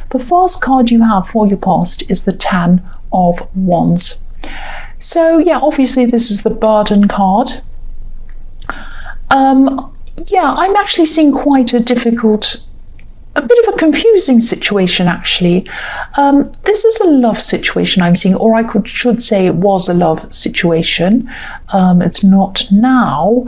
the first card you have for your past is the Ten of Wands. So yeah, obviously this is the burden card. Yeah, I'm actually seeing quite a bit of a confusing situation actually. This is a love situation I'm seeing, or I should say it was a love situation. It's not now.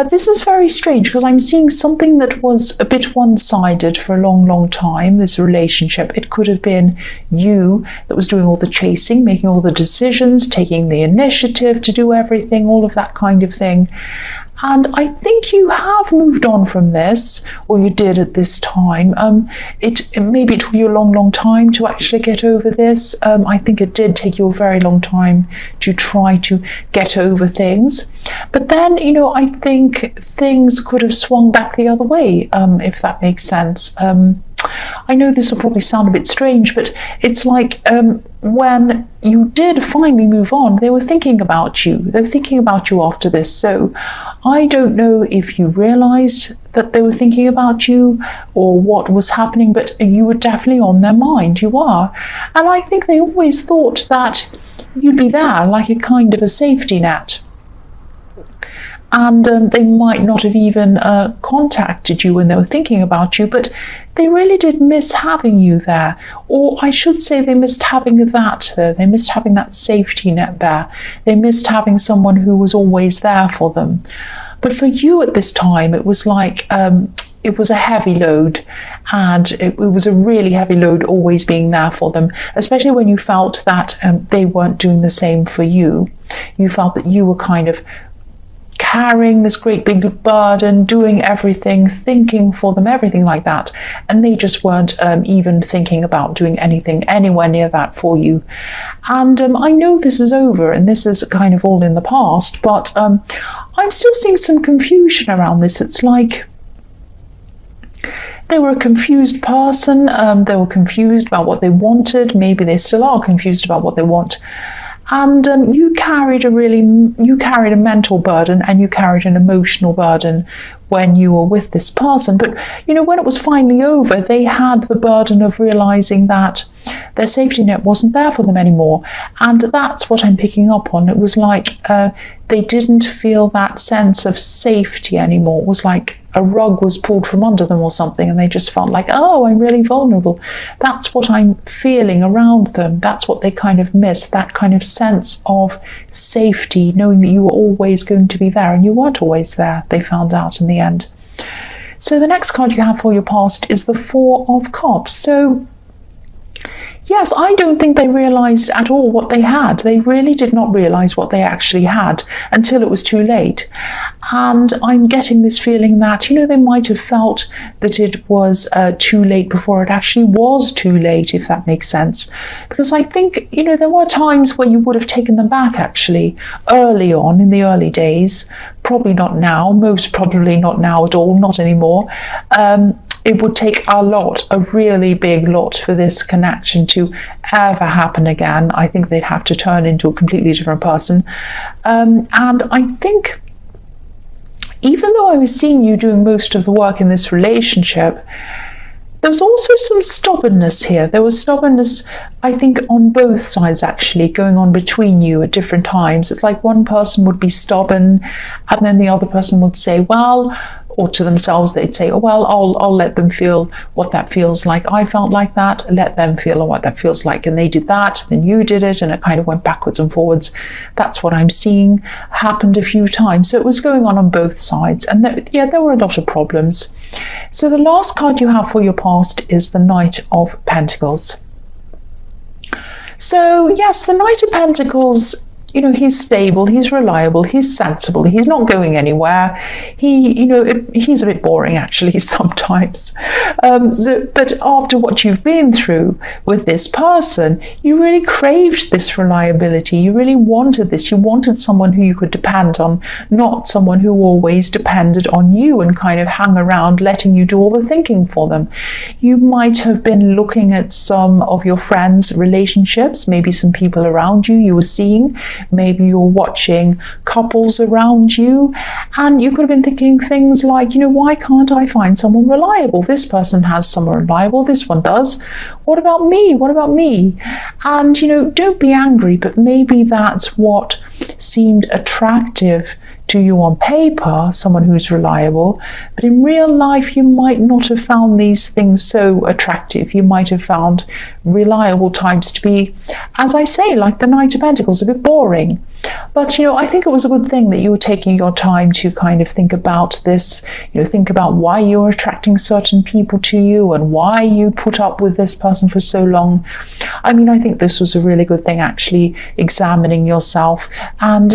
This is very strange because I'm seeing something that was a bit one-sided for a long time, this relationship. It could have been you that was doing all the chasing, making all the decisions, taking the initiative to do everything, all of that kind of thing. And I think you have moved on from this, or you did at this time. Maybe it took you a long time to actually get over this. I think it did take you a very long time to try to get over things. But then, I think things could have swung back the other way, if that makes sense. I know this will probably sound a bit strange, but it's like when you did finally move on, they were thinking about you. They were thinking about you after this. So I don't know if you realized that they were thinking about you or what was happening, but you were definitely on their mind. You are. And I think they always thought that you'd be there, like a kind of a safety net. And they might not have even contacted you when they were thinking about you, but they really did miss having you there. Or I should say they missed having that there. They missed having that safety net there. They missed having someone who was always there for them. But for you at this time, it was like it was a heavy load, and it was a really heavy load always being there for them, especially when you felt that they weren't doing the same for you. You felt that you were kind of carrying this great big burden, doing everything, thinking for them, everything like that, and they just weren't even thinking about doing anything anywhere near that for you. And I know this is over and this is kind of all in the past, but I'm still seeing some confusion around this. It's like they were a confused person. They were confused about what they wanted. Maybe they still are confused about what they want. And you carried a mental burden, and you carried an emotional burden when you were with this person. But when it was finally over, they had the burden of realizing that their safety net wasn't there for them anymore. And that's what I'm picking up on. It was like they didn't feel that sense of safety anymore. It was like a rug was pulled from under them or something, and they just felt like, oh, I'm really vulnerable. That's what I'm feeling around them. That's what they kind of missed, that kind of sense of safety, knowing that you were always going to be there, and you weren't always there, they found out in the end. So the next card you have for your past is the Four of Cups. So yes, I don't think they realized at all what they had. They really did not realize what they actually had until it was too late. And I'm getting this feeling that, they might have felt that it was too late before it actually was too late, if that makes sense. Because I think, there were times where you would have taken them back actually early on in the early days. Probably not now, most probably not now at all, not anymore. It would take a really big lot for this connection to ever happen again. I think they'd have to turn into a completely different person. And I think, even though I was seeing you doing most of the work in this relationship, there was also some stubbornness here. There was stubbornness, I think, on both sides actually, going on between you at different times. It's like one person would be stubborn, and then the other person would say, well, or to themselves, they'd say, oh, well, I'll let them feel what that feels like. I felt like that, let them feel what that feels like. And they did that, and you did it, and it kind of went backwards and forwards. That's what I'm seeing happened a few times. So it was going on both sides. And there were a lot of problems. So the last card you have for your past is the Knight of Pentacles. So yes, the Knight of Pentacles, he's stable, he's reliable, he's sensible, he's not going anywhere. He's a bit boring actually sometimes. But after what you've been through with this person, you really craved this reliability. You really wanted this. You wanted someone who you could depend on, not someone who always depended on you and kind of hung around letting you do all the thinking for them. You might have been looking at some of your friends' relationships, maybe some people around you were seeing, maybe you're watching couples around you, and you could have been thinking things like, why can't I find someone reliable? This person has someone reliable, this one does. What about me? What about me? And, don't be angry, but maybe that's what seemed attractive to you on paper, someone who's reliable, but in real life you might not have found these things so attractive. You might have found reliable types to be, as I say, like the Knight of Pentacles, a bit boring. But I think it was a good thing that you were taking your time to kind of think about this, think about why you're attracting certain people to you and why you put up with this person for so long. I mean, I think this was a really good thing, actually examining yourself. And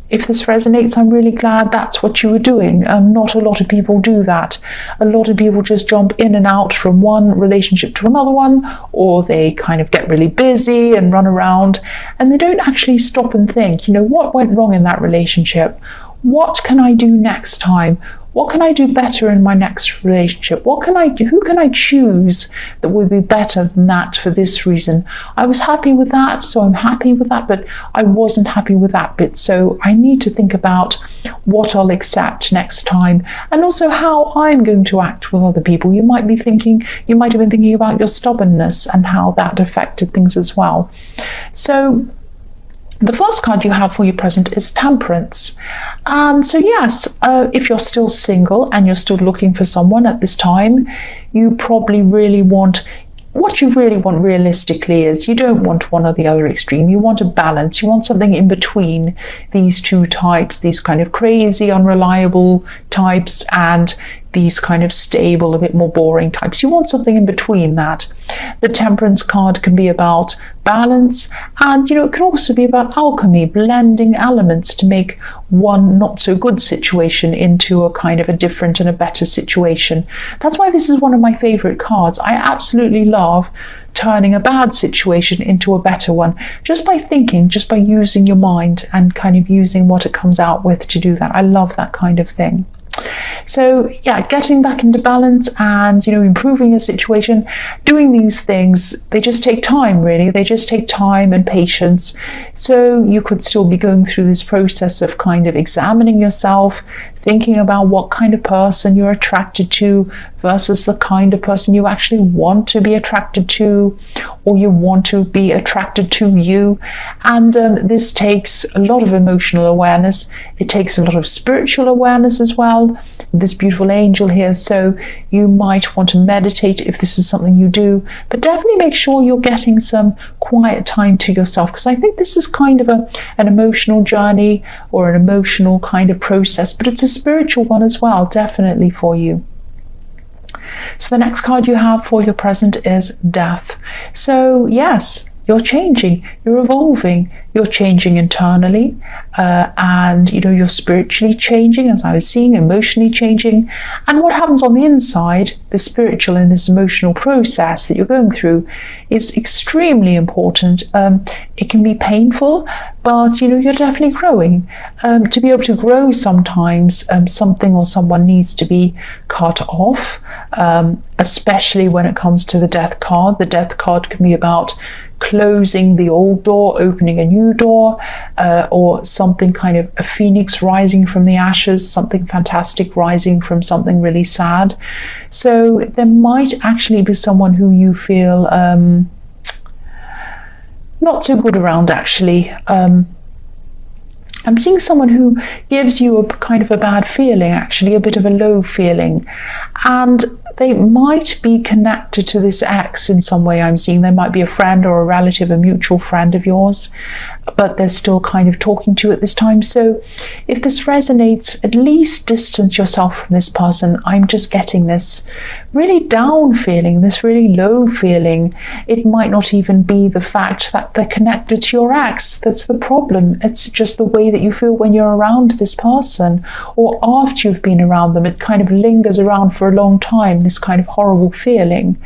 if this resonates, I'm really glad that's what you were doing. Not a lot of people do that. A lot of people just jump in and out from one relationship to another one, or they kind of get really busy and run around, and they don't actually stop and think, what went wrong in that relationship? What can I do next time? What can I do better in my next relationship? What can I do? Who can I choose that would be better than that for this reason? I was happy with that, so I'm happy with that, but I wasn't happy with that bit. So I need to think about what I'll accept next time, and also how I'm going to act with other people. You might have been thinking about your stubbornness and how that affected things as well. So the first card you have for your present is Temperance. And so yes, if you're still single and you're still looking for someone at this time, you probably really want, what you really want realistically is, you don't want one or the other extreme. You want a balance. You want something in between these two types, these kind of crazy, unreliable types and these kind of stable, a bit more boring types. You want something in between that. The Temperance card can be about balance, and it can also be about alchemy, blending elements to make one not so good situation into a kind of a different and a better situation. That's why this is one of my favorite cards. I absolutely love turning a bad situation into a better one, just by thinking, just by using your mind and kind of using what it comes out with to do that. I love that kind of thing. So yeah, getting back into balance and improving your situation, doing these things, they just take time, really. They just take time and patience. So you could still be going through this process of kind of examining yourself, thinking about what kind of person you're attracted to versus the kind of person you actually want to be attracted to, or you want to be attracted to you. And this takes a lot of emotional awareness. It takes a lot of spiritual awareness as well. This beautiful angel here, so you might want to meditate if this is something you do, but definitely make sure you're getting some quiet time to yourself, because I think this is kind of an emotional journey or an emotional kind of process, but it's a spiritual one as well, definitely for you. So the next card you have for your present is Death. So yes, you're changing, you're evolving, you're changing internally, and you're spiritually changing, as I was seeing, emotionally changing. And what happens on the inside, the spiritual and this emotional process that you're going through, is extremely important. It can be painful, but you're definitely growing. To be able to grow, sometimes something or someone needs to be cut off, especially when it comes to the Death card. The Death card can be about closing the old door, opening a new door, or something kind of a phoenix rising from the ashes, something fantastic rising from something really sad. So there might actually be someone who you feel not so good around, actually. I'm seeing someone who gives you a kind of a bad feeling, actually, a bit of a low feeling. And they might be connected to this ex in some way. I'm seeing they might be a friend or a relative, a mutual friend of yours, but they're still kind of talking to you at this time. So if this resonates, at least distance yourself from this person. I'm just getting this really down feeling, this really low feeling. It might not even be the fact that they're connected to your ex that's the problem. It's just the way that you feel when you're around this person, or after you've been around them. It kind of lingers around for a long time, this kind of horrible feeling.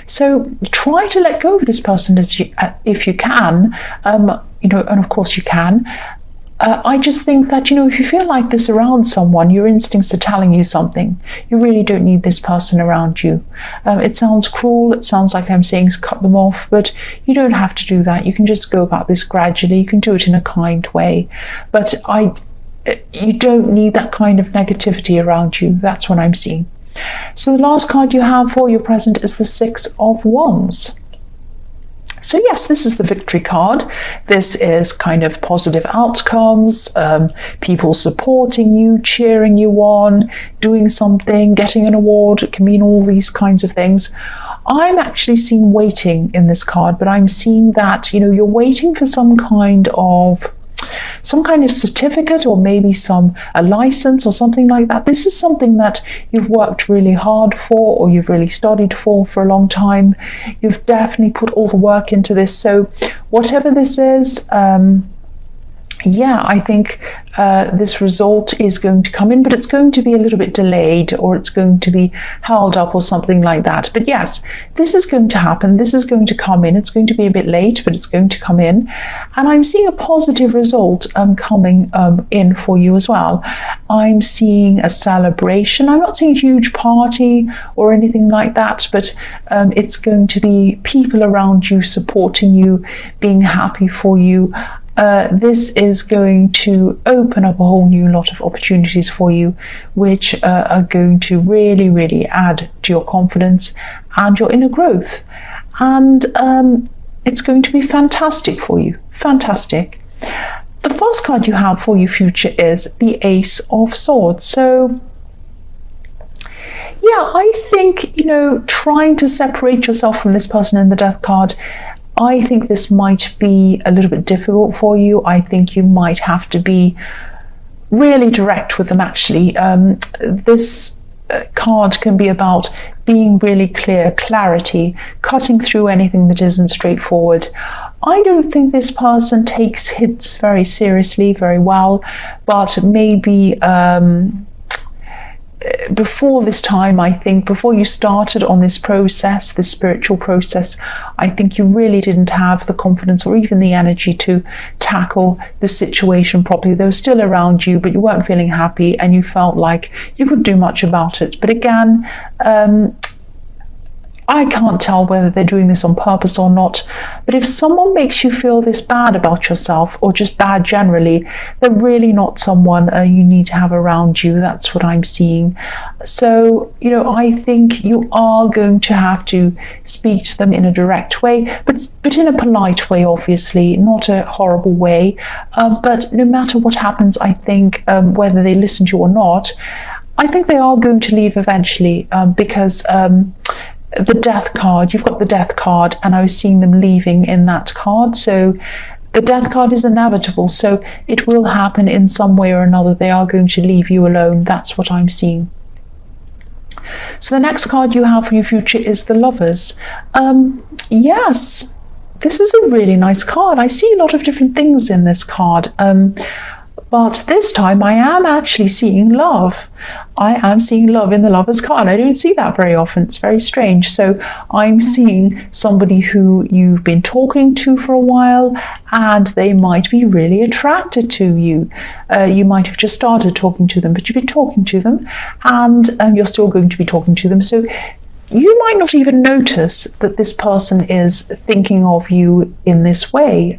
So try to let go of this person if you can, and of course you can. I just think that, if you feel like this around someone, your instincts are telling you something. You really don't need this person around you. It sounds cruel. It sounds like I'm saying cut them off, but you don't have to do that. You can just go about this gradually. You can do it in a kind way. But you don't need that kind of negativity around you. That's what I'm seeing. So the last card you have for your present is the Six of Wands. So yes, this is the victory card. This is kind of positive outcomes, people supporting you, cheering you on, doing something, getting an award. It can mean all these kinds of things. I'm actually seeing waiting in this card, but I'm seeing that, you're waiting for some kind of certificate, or maybe a license or something like that. This is something that you've worked really hard for, or you've really studied for a long time. You've definitely put all the work into this. So whatever this is, I think this result is going to come in, but it's going to be a little bit delayed, or it's going to be held up or something like that. But yes, this is going to happen. This is going to come in. It's going to be a bit late, but it's going to come in. And I'm seeing a positive result coming in for you as well. I'm seeing a celebration. I'm not seeing a huge party or anything like that, but it's going to be people around you supporting you, being happy for you. This is going to open up a whole new lot of opportunities for you, which are going to really, really add to your confidence and your inner growth. And it's going to be fantastic for you. Fantastic. The first card you have for your future is the Ace of Swords. So yeah, I think, trying to separate yourself from this person in the Death card, I think this might be a little bit difficult for you. I think you might have to be really direct with them, actually. This card can be about being really clear, clarity, cutting through anything that isn't straightforward. I don't think this person takes hints very seriously, very well, but maybe before this time, I think, before you started on this process, this spiritual process, I think you really didn't have the confidence or even the energy to tackle the situation properly. They were still around you, but you weren't feeling happy, and you felt like you couldn't do much about it. But again, I can't tell whether they're doing this on purpose or not, but if someone makes you feel this bad about yourself, or just bad generally, they're really not someone you need to have around you. That's what I'm seeing. So, I think you are going to have to speak to them in a direct way, but in a polite way, obviously, not a horrible way. But no matter what happens, I think, whether they listen to you or not, I think they are going to leave eventually, because the Death card, you've got the Death card, and I was seeing them leaving in that card. So the Death card is inevitable, so it will happen in some way or another. They are going to leave you alone. That's what I'm seeing. So the next card you have for your future is the Lovers. Yes, this is a really nice card. I see a lot of different things in this card. But this time I am actually seeing love. I am seeing love in the Lovers card. I don't see that very often. It's very strange. So I'm seeing somebody who you've been talking to for a while, and they might be really attracted to you. You might have just started talking to them, but you've been talking to them, and you're still going to be talking to them. So you might not even notice that this person is thinking of you in this way,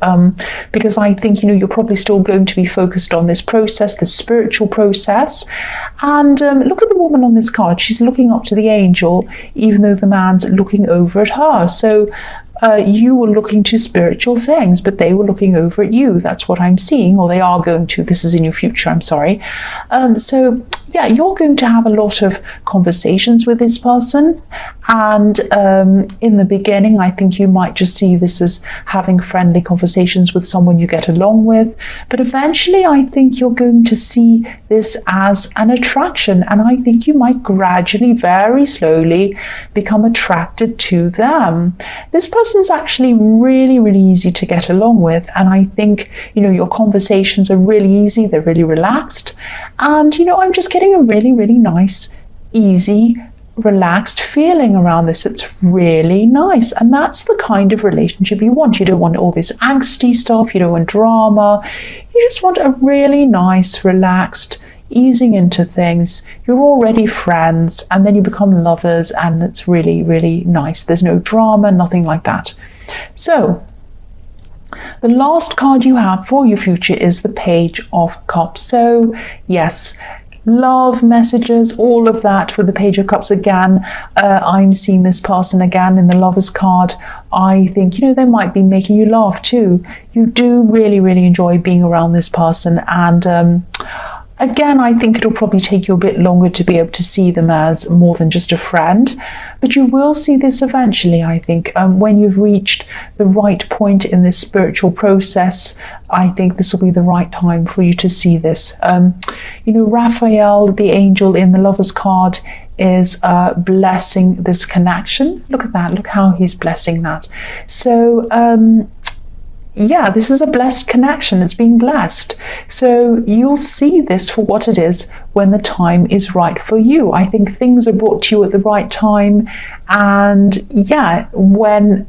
because I think, you're probably still going to be focused on this process, this spiritual process. And look at the woman on this card. She's looking up to the angel, even though the man's looking over at her. So you were looking to spiritual things, but they were looking over at you. That's what I'm seeing, or they are going to. This is in your future, I'm sorry. So yeah, you're going to have a lot of conversations with this person. And in the beginning, I think you might just see this as having friendly conversations with someone you get along with. But eventually, I think you're going to see this as an attraction. And I think you might gradually, very slowly, become attracted to them. This person's actually really, really easy to get along with. And I think, your conversations are really easy. They're really relaxed. And, I'm just getting a really, really nice, easy relaxed feeling around this. It's really nice, and that's the kind of relationship you want. You don't want all this angsty stuff, you don't want drama, you just want a really nice, relaxed, easing into things. You're already friends, and then you become lovers, and it's really, really nice. There's no drama, nothing like that. So the last card you have for your future is the Page of Cups. So yes, love messages, all of that with the Page of Cups. Again, I'm seeing this person again in the Lovers card. I think, they might be making you laugh too. You do really, really enjoy being around this person, and again, I think it'll probably take you a bit longer to be able to see them as more than just a friend, but you will see this eventually, I think. When you've reached the right point in this spiritual process, I think this will be the right time for you to see this. Raphael, the angel in the Lovers card, is blessing this connection. Look at that. Look how he's blessing that. So, yeah, this is a blessed connection. It's being blessed. So you'll see this for what it is when the time is right for you. I think things are brought to you at the right time. And yeah, when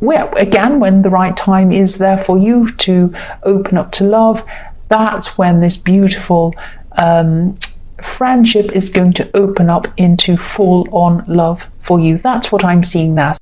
the right time is there for you to open up to love, that's when this beautiful friendship is going to open up into full-on love for you. That's what I'm seeing there.